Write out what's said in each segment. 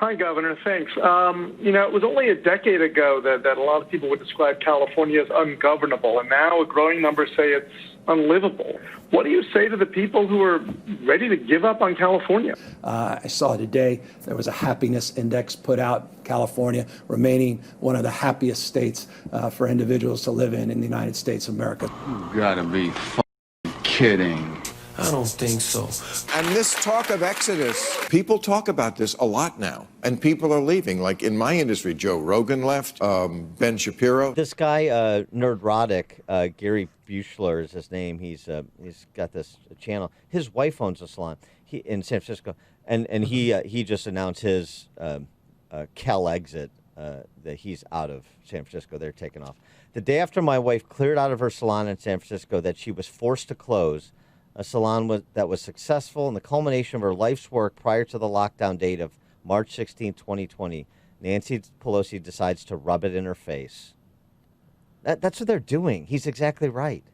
Hi, Governor. Thanks. It was only a decade ago that a lot of people would describe California as ungovernable, and now a growing number say it's unlivable. What do you say to the people who are ready to give up on California? I saw today there was a happiness index put out, California remaining one of the happiest states for individuals to live in the United States of America. You gotta be f***ing kidding. I don't think so. And this talk of exodus, people talk about this a lot now, and people are leaving. Like in my industry, Joe Rogan left, Ben Shapiro. This guy, Nerdrotic, Gary Buechler is his name. He's got this channel. His wife owns a salon in San Francisco, and he just announced his Cal exit, that he's out of San Francisco. They're taking off. The day after my wife cleared out of her salon in San Francisco that she was forced to close, a salon that was successful in the culmination of her life's work prior to the lockdown date of March 16, 2020, Nancy Pelosi decides to rub it in her face. That's what they're doing. He's exactly right.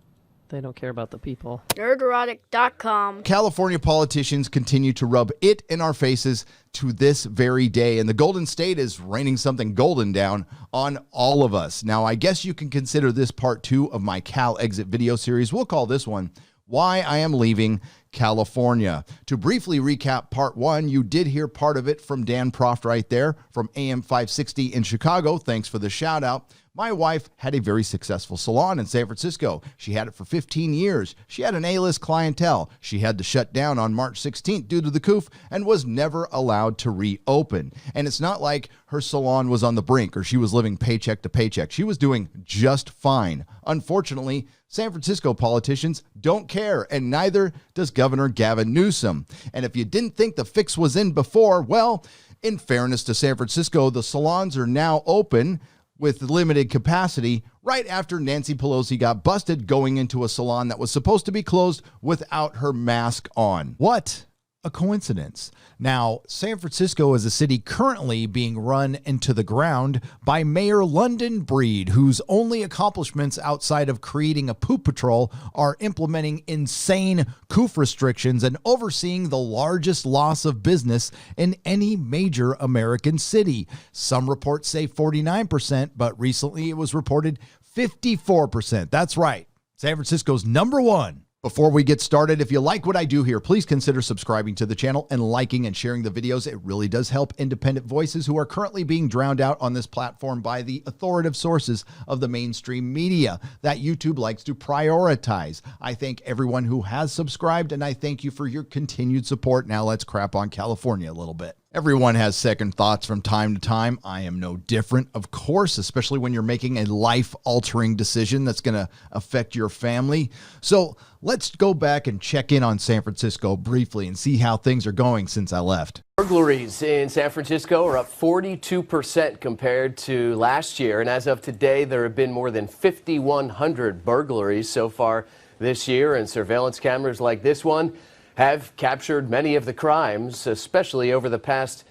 They don't care about the people. Nerdrotic.com. California politicians continue to rub it in our faces to this very day, and the Golden State is raining something golden down on all of us. Now, I guess you can consider this part 2 of my Cal Exit video series. We'll call this one Why I Am Leaving California. To briefly recap part 1, you did hear part of it from Dan Proft right there from AM 560 in Chicago. Thanks for the shout out. My wife had a very successful salon in San Francisco. She had it for 15 years. She had an A-list clientele. She had to shut down on March 16th due to the coup and was never allowed to reopen. And it's not like her salon was on the brink or she was living paycheck to paycheck. She was doing just fine. Unfortunately, San Francisco politicians don't care, and neither does Governor Gavin Newsom. And if you didn't think the fix was in before, well, in fairness to San Francisco, the salons are now open with limited capacity right after Nancy Pelosi got busted going into a salon that was supposed to be closed without her mask on. What a coincidence. Now, San Francisco is a city currently being run into the ground by Mayor London Breed, whose only accomplishments outside of creating a poop patrol are implementing insane COOF restrictions and overseeing the largest loss of business in any major American city. Some reports say 49%, but recently it was reported 54%. That's right. San Francisco's number one. Before we get started, if you like what I do here, please consider subscribing to the channel and liking and sharing the videos. It really does help independent voices who are currently being drowned out on this platform by the authoritative sources of the mainstream media that YouTube likes to prioritize. I thank everyone who has subscribed, and I thank you for your continued support. Now let's crap on California a little bit. Everyone has second thoughts from time to time. I am no different, of course, especially when you're making a life-altering decision that's going to affect your family. So let's go back and check in on San Francisco briefly and see how things are going since I left. Burglaries in San Francisco are up 42% compared to last year. And as of today, there have been more than 5,100 burglaries so far this year. And surveillance cameras like this one have captured many of the crimes, especially over the past,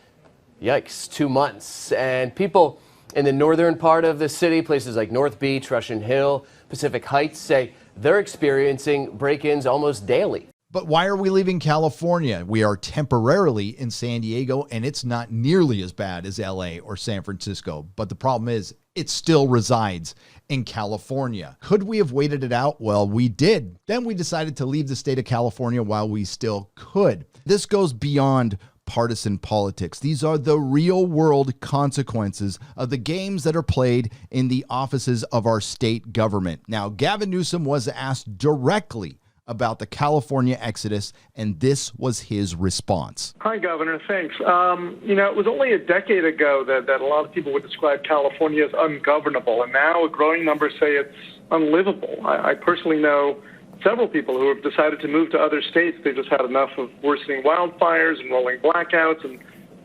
2 months. And people in the northern part of the city, places like North Beach, Russian Hill, Pacific Heights, say they're experiencing break-ins almost daily. But why are we leaving California? We are temporarily in San Diego, and it's not nearly as bad as LA or San Francisco. But the problem is, it still resides in California. Could we have waited it out? Well, we did. Then we decided to leave the state of California while we still could. This goes beyond partisan politics. These are the real world consequences of the games that are played in the offices of our state government. Now, Gavin Newsom was asked directly about the California exodus, and this was his response. Hi, Governor. Thanks. It was only a decade ago that a lot of people would describe California as ungovernable, and now a growing number say it's unlivable. I personally know several people who have decided to move to other states. They've just had enough of worsening wildfires and rolling blackouts and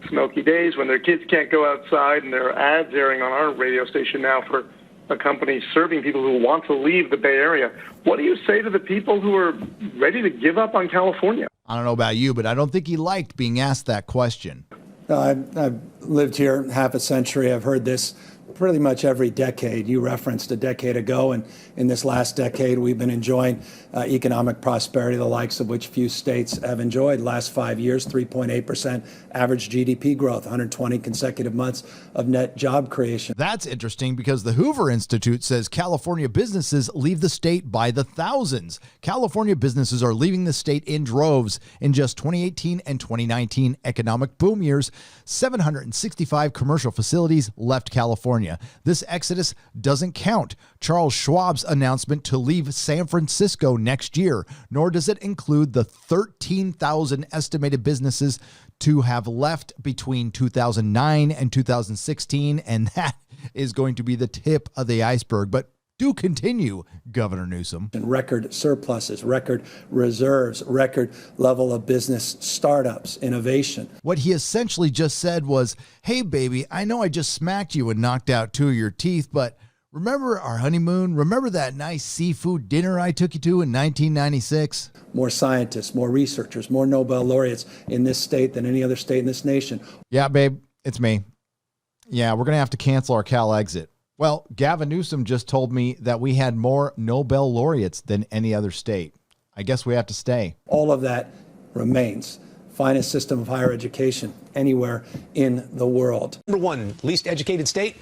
smoky days when their kids can't go outside, and there are ads airing on our radio station now for a company serving people who want to leave the Bay Area. What do you say to the people who are ready to give up on California? I don't know about you, but I don't think he liked being asked that question. I've lived here half a century. I've heard this pretty much every decade. You referenced a decade ago, and in this last decade, we've been enjoying economic prosperity, the likes of which few states have enjoyed. Last 5 years, 3.8% average GDP growth, 120 consecutive months of net job creation. That's interesting because the Hoover Institute says California businesses leave the state by the thousands. California businesses are leaving the state in droves. In just 2018 and 2019 economic boom years, 765 commercial facilities left California. This exodus doesn't count Charles Schwab's announcement to leave San Francisco next year, nor does it include the 13,000 estimated businesses to have left between 2009 and 2016, and that is going to be the tip of the iceberg. But do continue, Governor Newsom. And record surpluses, record reserves, record level of business startups, innovation. What he essentially just said was, hey, baby, I know I just smacked you and knocked out 2 of your teeth, but remember our honeymoon? Remember that nice seafood dinner I took you to in 1996? More scientists, more researchers, more Nobel laureates in this state than any other state in this nation. Yeah, babe, it's me. Yeah, we're going to have to cancel our Cal exit. Well, Gavin Newsom just told me that we had more Nobel laureates than any other state. I guess we have to stay. All of that remains. Finest system of higher education anywhere in the world. Number one, least educated state?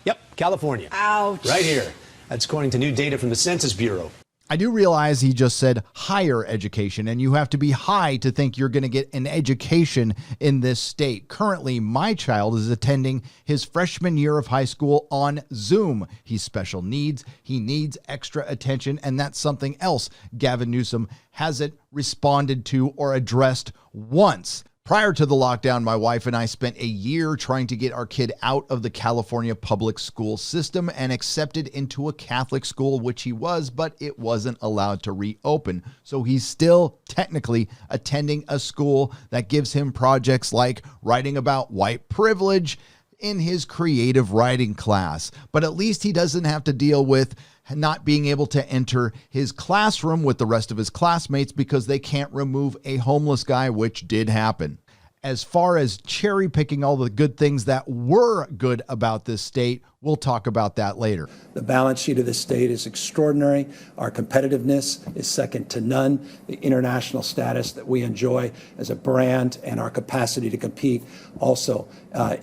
Yep, California. Ouch. Right here. That's according to new data from the Census Bureau. I do realize he just said higher education, and you have to be high to think you're going to get an education in this state. Currently, my child is attending his freshman year of high school on Zoom. He's special needs. He needs extra attention, and that's something else Gavin Newsom hasn't responded to or addressed once. Prior to the lockdown, my wife and I spent a year trying to get our kid out of the California public school system and accepted into a Catholic school, which he was, but it wasn't allowed to reopen. So he's still technically attending a school that gives him projects like writing about white privilege in his creative writing class. But at least he doesn't have to deal with not being able to enter his classroom with the rest of his classmates because they can't remove a homeless guy, which did happen. As far as cherry picking all the good things that were good about this state, we'll talk about that later. The balance sheet of this state is extraordinary. Our competitiveness is second to none. The international status that we enjoy as a brand and our capacity to compete also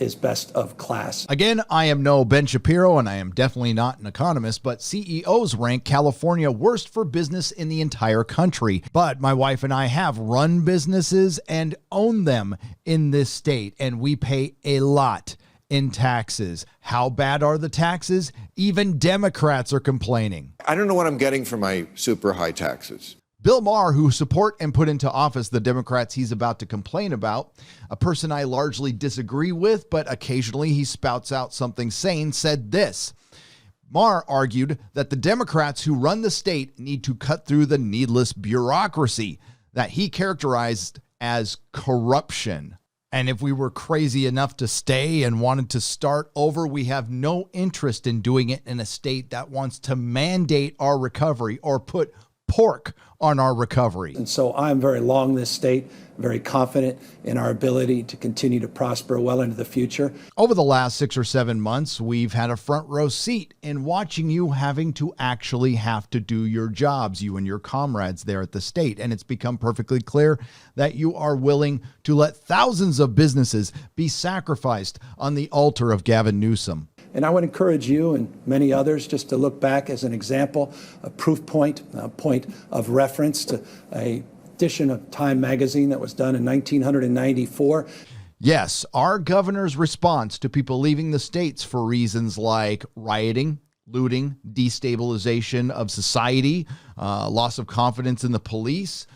is best of class. Again, I am no Ben Shapiro, and I am definitely not an economist, but CEOs rank California worst for business in the entire country. But my wife and I have run businesses and own them in this state, and we pay a lot in taxes. How bad are the taxes? Even Democrats are complaining. I don't know what I'm getting for my super high taxes. Bill Maher, who support and put into office the Democrats he's about to complain about, a person I largely disagree with, but occasionally he spouts out something sane, said this. Maher argued that the Democrats who run the state need to cut through the needless bureaucracy that he characterized as corruption. And if we were crazy enough to stay and wanted to start over, we have no interest in doing it in a state that wants to mandate our recovery or put pork on our recovery. And so I'm very long this state, very confident in our ability to continue to prosper well into the future. Over the last 6 or 7 months, we've had a front row seat in watching you having to actually have to do your jobs, you and your comrades there at the state. And it's become perfectly clear that you are willing to let thousands of businesses be sacrificed on the altar of Gavin Newsom. And I would encourage you and many others just to look back as an example, a proof point, a point of reference to a edition of Time magazine that was done in 1994. Yes, our governor's response to people leaving the states for reasons like rioting, looting, destabilization of society, loss of confidence in the police,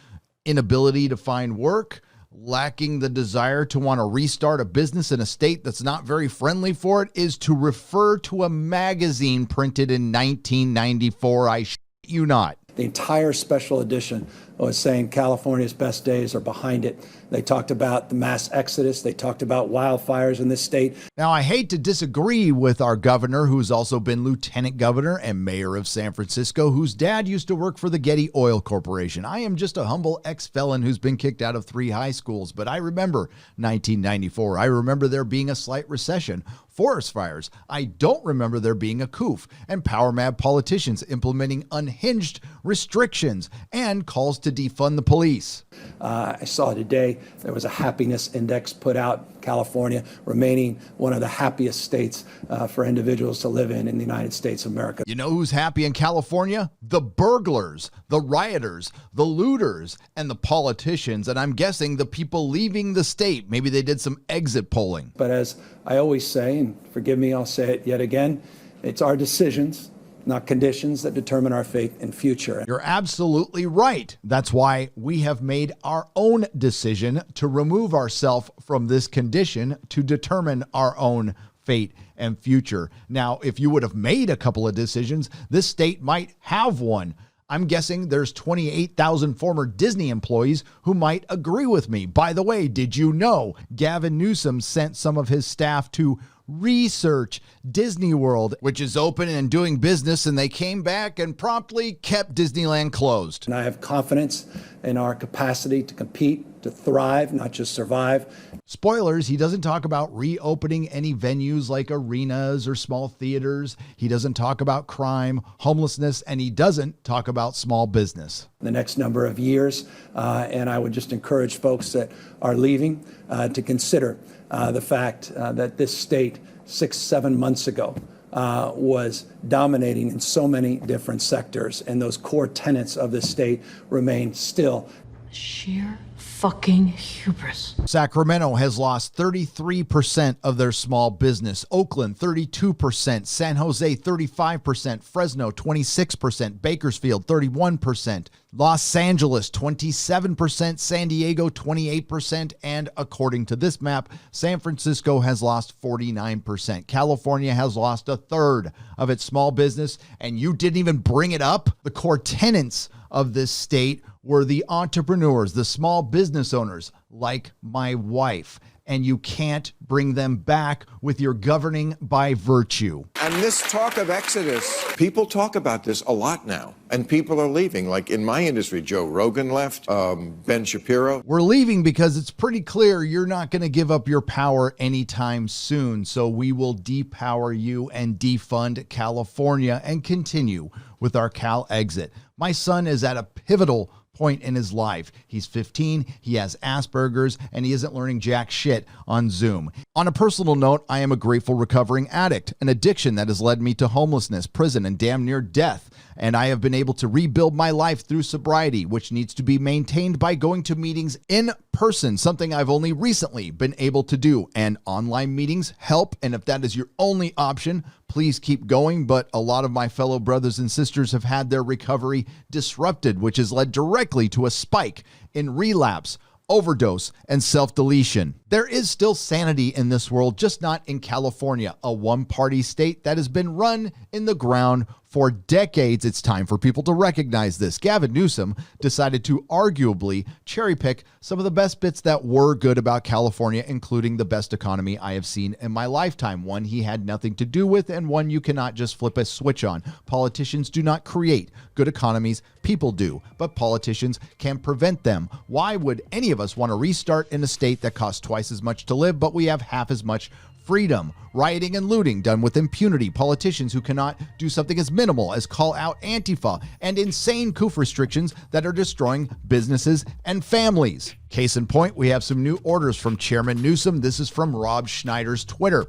inability to find work, lacking the desire to want to restart a business in a state that's not very friendly for it, is to refer to a magazine printed in 1994. I shit you not. The entire special edition was saying California's best days are behind it. They talked about the mass exodus. They talked about wildfires in this state. Now, I hate to disagree with our governor, who's also been lieutenant governor and mayor of San Francisco, whose dad used to work for the Getty Oil Corporation. I am just a humble ex-felon who's been kicked out of 3 high schools, but I remember 1994. I remember there being a slight recession, forest fires. I don't remember there being a coup, and power-mad politicians implementing unhinged restrictions and calls to defund the police. I saw today there was a happiness index put out, California remaining one of the happiest states for individuals to live in the United States of America. You know who's happy in California? The burglars, the rioters, the looters, and the politicians, and I'm guessing the people leaving the state. Maybe they did some exit polling. But as I always say, and forgive me, I'll say it yet again, it's our decisions, not conditions, that determine our fate and future. You're absolutely right. That's why we have made our own decision to remove ourselves from this condition to determine our own fate and future. Now, if you would have made a couple of decisions, this state might have one. I'm guessing there's 28,000 former Disney employees who might agree with me. By the way, did you know Gavin Newsom sent some of his staff to research Disney World, which is open and doing business, and they came back and promptly kept Disneyland closed. And I have confidence in our capacity to compete, to thrive, not just survive. Spoilers, he doesn't talk about reopening any venues like arenas or small theaters. He doesn't talk about crime, homelessness, and he doesn't talk about small business. The next number of years, and I would just encourage folks that are leaving to consider the fact that this state 6-7 months ago was dominating in so many different sectors, and those core tenets of this state remain still. Sheer fucking hubris. Sacramento has lost 33% of their small business. Oakland, 32%. San Jose, 35%. Fresno, 26%. Bakersfield, 31%. Los Angeles, 27%. San Diego, 28%. And according to this map, San Francisco has lost 49%. California has lost a third of its small business. And you didn't even bring it up? The core tenets of this state were the entrepreneurs, the small business owners, like my wife. And you can't bring them back with your governing by virtue. And this talk of exodus, people talk about this a lot now. And people are leaving. Like in my industry, Joe Rogan left, Ben Shapiro. We're leaving because it's pretty clear you're not going to give up your power anytime soon. So we will depower you and defund California and continue with our Cal exit. My son is at a pivotal point in his life. He's 15, he has Asperger's, and he isn't learning jack shit on Zoom. On a personal note, I am a grateful recovering addict, an addiction that has led me to homelessness, prison, and damn near death. And I have been able to rebuild my life through sobriety, which needs to be maintained by going to meetings in person, something I've only recently been able to do. And online meetings help, and if that is your only option, please keep going. But a lot of my fellow brothers and sisters have had their recovery disrupted, which has led directly to a spike in relapse, overdose, and self-deletion. There is still sanity in this world, just not in California, a one-party state that has been run in the ground for decades. It's time for people to recognize this. Gavin Newsom decided to arguably cherry pick some of the best bits that were good about California, including the best economy I have seen in my lifetime. One he had nothing to do with, and one you cannot just flip a switch on. Politicians do not create good economies, people do, but politicians can prevent them. Why would any of us want to restart in a state that costs twice as much to live, but we have half as much freedom? Rioting and looting done with impunity, politicians who cannot do something as minimal as call out Antifa, and insane COOF restrictions that are destroying businesses and families. Case in point, we have some new orders from Chairman Newsom. This is from Rob Schneider's Twitter.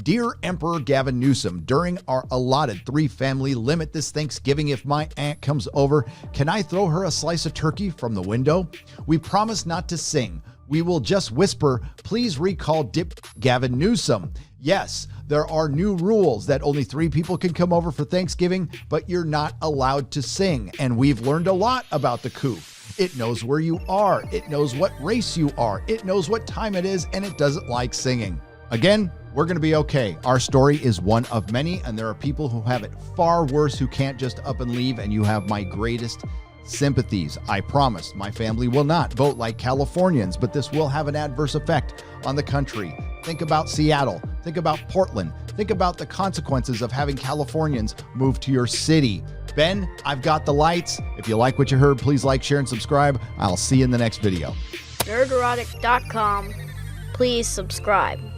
Dear Emperor Gavin Newsom, during our allotted 3-family limit this Thanksgiving, if my aunt comes over, can I throw her a slice of turkey from the window? We promise not to sing. We will just whisper, please recall Dip Gavin Newsom. Yes, there are new rules that only 3 people can come over for Thanksgiving, but you're not allowed to sing. And we've learned a lot about the COOF. It knows where you are. It knows what race you are. It knows what time it is, and it doesn't like singing. Again, we're going to be okay. Our story is one of many, and there are people who have it far worse who can't just up and leave, and you have my greatest sympathies. I promise my family will not vote like Californians, but this will have an adverse effect on the country. Think about Seattle. Think about Portland. Think about the consequences of having Californians move to your city. Ben, I've got the lights. If you like what you heard, please like, share, and subscribe. I'll see you in the next video. Nerdrotic.com. Please subscribe.